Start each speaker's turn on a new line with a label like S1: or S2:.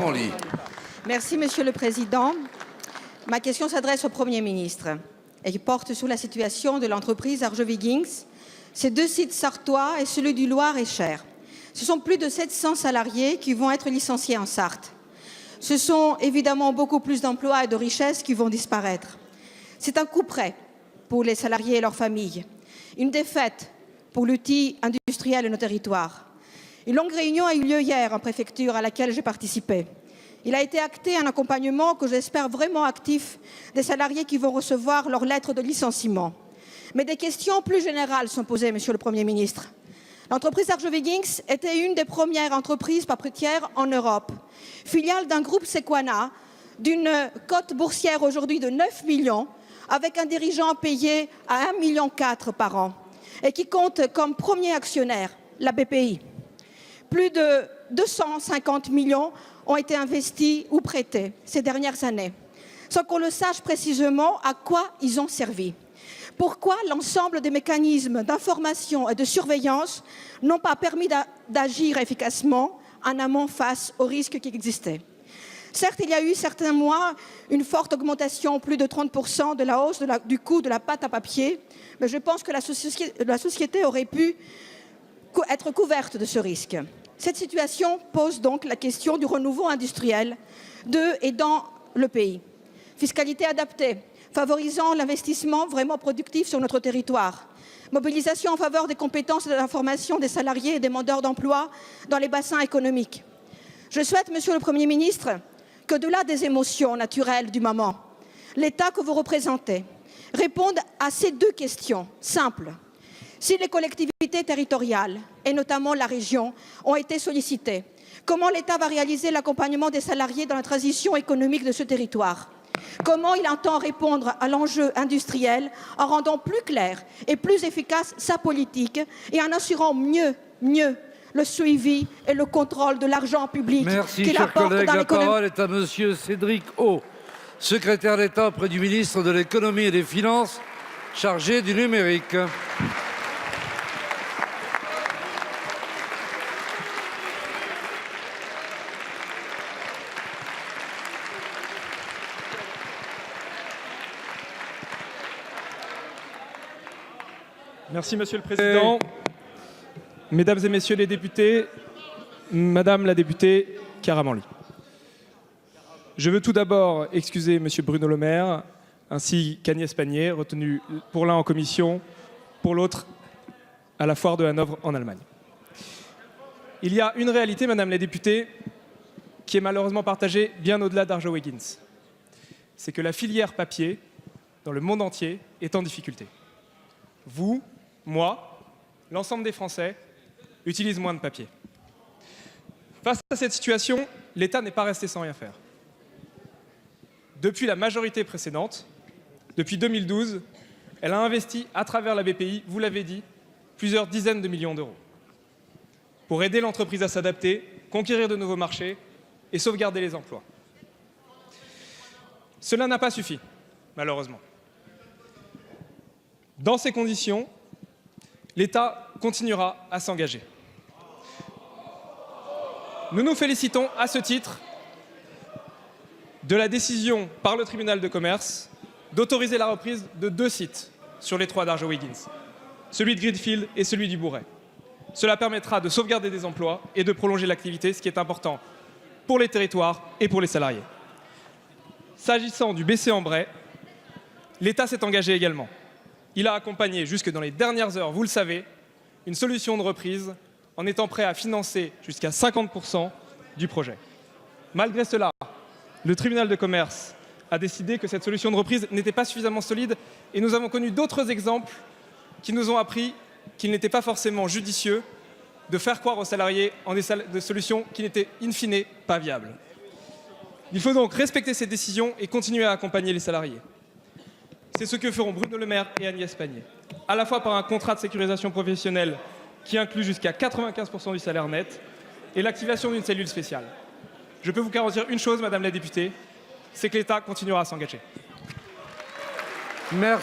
S1: Karamanli.
S2: Merci, Monsieur le Président. Ma question s'adresse au Premier ministre et porte sur la situation de l'entreprise Arjowiggins, ses deux sites sarthois et celui du Loir-et-Cher. Ce sont plus de 700 salariés qui vont être licenciés en Sarthe. Ce sont évidemment beaucoup plus d'emplois et de richesses qui vont disparaître. C'est un coup près pour les salariés et leurs familles, une défaite pour l'outil industriel de nos territoires. Une longue réunion a eu lieu hier en préfecture à laquelle j'ai participé. Il a été acté un accompagnement que j'espère vraiment actif des salariés qui vont recevoir leur lettre de licenciement. Mais des questions plus générales sont posées, Monsieur le Premier ministre. L'entreprise Arjowiggins était une des premières entreprises papetières en Europe, filiale d'un groupe Sequana, d'une cote boursière aujourd'hui de 9 millions, avec un dirigeant payé à 1,4 million par an, et qui compte comme premier actionnaire la BPI. Plus de 250 millions ont été investis ou prêtés ces dernières années, sans qu'on le sache précisément à quoi ils ont servi. Pourquoi l'ensemble des mécanismes d'information et de surveillance n'ont pas permis d'agir efficacement en amont face aux risques qui existaient? Certes, il y a eu certains mois une forte augmentation, plus de 30% de la hausse du coût de la pâte à papier, mais je pense que la société aurait pu être couverte de ce risque. Cette situation pose donc la question du renouveau industriel de et dans le pays. Fiscalité adaptée, favorisant l'investissement vraiment productif sur notre territoire. Mobilisation en faveur des compétences et de l'information des salariés et des demandeurs d'emploi dans les bassins économiques. Je souhaite, Monsieur le Premier ministre, qu'au-delà des émotions naturelles du moment, l'État que vous représentez réponde à ces deux questions simples. Si les collectivités territoriales, et notamment la région, ont été sollicitées, comment l'État va réaliser l'accompagnement des salariés dans la transition économique de ce territoire? Comment il entend répondre à l'enjeu industriel en rendant plus clair et plus efficace sa politique et en assurant mieux le suivi et le contrôle de l'argent public qu'il apporte dans l'économie?
S1: La parole est à Monsieur Cédric O, secrétaire d'État auprès du ministre de l'Économie et des Finances, chargé du numérique.
S3: Merci, Monsieur le Président. Mesdames et Messieurs les députés, Madame la députée Karamanli. Je veux tout d'abord excuser Monsieur Bruno Le Maire ainsi qu'Agnès Pannier, retenu pour l'un en commission, pour l'autre à la foire de Hanovre en Allemagne. Il y a une réalité, Madame la députée, qui est malheureusement partagée bien au-delà d'Arjowiggins. C'est que la filière papier, dans le monde entier, est en difficulté. Vous, moi, l'ensemble des Français utilisent moins de papier. Face à cette situation, l'État n'est pas resté sans rien faire. Depuis la majorité précédente, depuis 2012, elle a investi à travers la BPI, vous l'avez dit, plusieurs dizaines de millions d'euros pour aider l'entreprise à s'adapter, conquérir de nouveaux marchés et sauvegarder les emplois. Cela n'a pas suffi, malheureusement. Dans ces conditions, l'État continuera à s'engager. Nous nous félicitons à ce titre de la décision par le tribunal de commerce d'autoriser la reprise de 2 sites sur les 3 d'Arjowiggins, celui de Greenfield et celui du Bourret. Cela permettra de sauvegarder des emplois et de prolonger l'activité, ce qui est important pour les territoires et pour les salariés. S'agissant du BC-en-Bray, l'État s'est engagé également. Il a accompagné jusque dans les dernières heures, vous le savez, une solution de reprise en étant prêt à financer jusqu'à 50% du projet. Malgré cela, le tribunal de commerce a décidé que cette solution de reprise n'était pas suffisamment solide et nous avons connu d'autres exemples qui nous ont appris qu'il n'était pas forcément judicieux de faire croire aux salariés en des solutions qui n'étaient in fine pas viables. Il faut donc respecter ces décisions et continuer à accompagner les salariés. C'est ce que feront Bruno Le Maire et Agnès Pannier, à la fois par un contrat de sécurisation professionnelle qui inclut jusqu'à 95% du salaire net et l'activation d'une cellule spéciale. Je peux vous garantir une chose, Madame la députée, c'est que l'État continuera à s'engager.
S1: Merci.